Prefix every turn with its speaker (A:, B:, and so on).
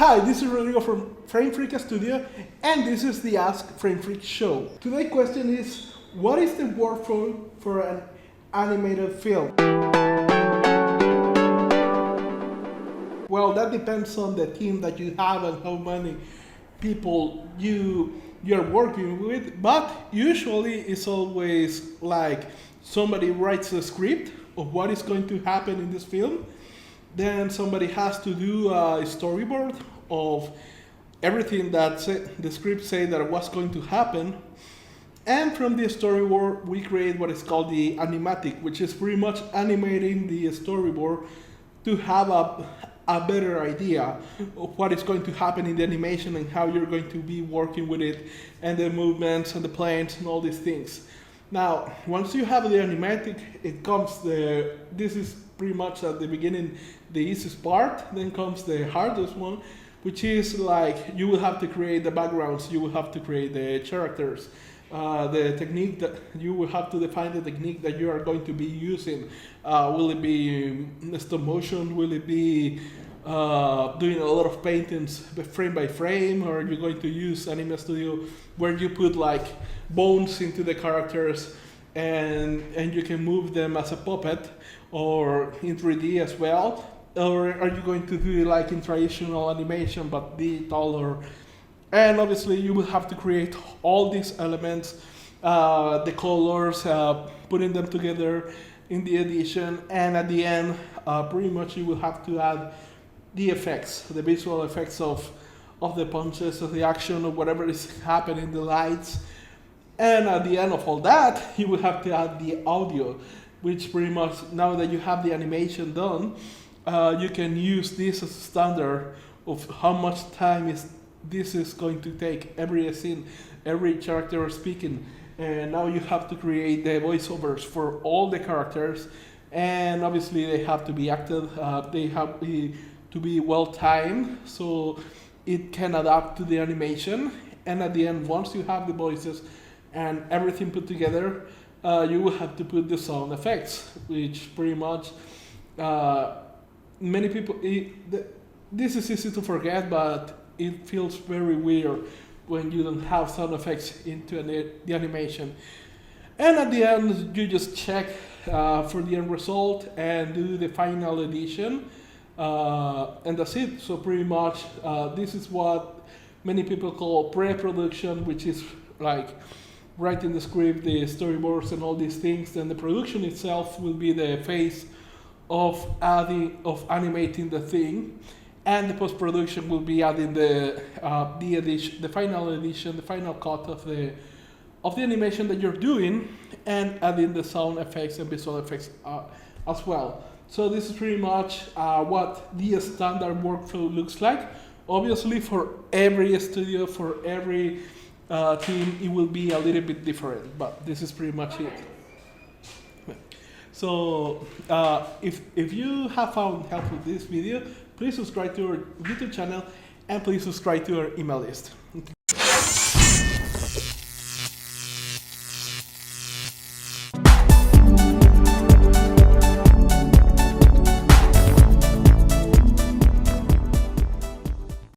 A: Hi, this is Rodrigo from Frame Freak Studio, and this is the Ask Frame Freak show. Today's question is, what is the workflow for an animated film? Well, that depends on the team that you have and how many people you're working with, but usually it's always like somebody writes a script of what is going to happen in this film. Then somebody has to do a storyboard of everything that the script said that was going to happen. And from the storyboard, we create what is called the animatic, which is pretty much animating the storyboard to have a better idea of what is going to happen in the animation and how you're going to be working with it, and the movements and the planes and all these things. Now, once you have the animatic, it comes this is pretty much at the beginning the easiest part, then comes the hardest one, which is like you will have to create the backgrounds, you will have to create the characters, the technique that you will have to define the technique that you are going to be using. Will it be stop motion? Will it be doing a lot of paintings frame by frame, or are you going to use Anime Studio where you put like bones into the characters and you can move them as a puppet, or in 3D as well? Or are you going to do it like in traditional animation but digital? And obviously you will have to create all these elements, the colors, putting them together in the edition, and at the end pretty much you will have to add the effects, the visual effects of the punches, of the action, of whatever is happening, the lights. And at the end of all that, you will have to add the audio, which pretty much, now that you have the animation done, you can use this as a standard of how much time this is going to take, every scene, every character speaking. And now you have to create the voiceovers for all the characters, and obviously they have to be acted, they have to be well timed so it can adapt to the animation. And at the end, once you have the voices and everything put together, you will have to put the sound effects, which pretty much many people, this is easy to forget, but it feels very weird when you don't have sound effects into the animation. And at the end, you just check for the end result and do the final edition, and that's it. So pretty much this is what many people call pre-production, which is like writing the script, the storyboards and all these things. Then the production itself will be the phase of animating the thing, and the post-production will be adding the edition, the final edition, the final cut of the animation that you're doing, and adding the sound effects and visual effects as well. So this is pretty much what the standard workflow looks like. Obviously, for every studio, for every team, it will be a little bit different, but this is pretty much it. So if you have found helpful this video, please subscribe to our YouTube channel, and please subscribe to our email list.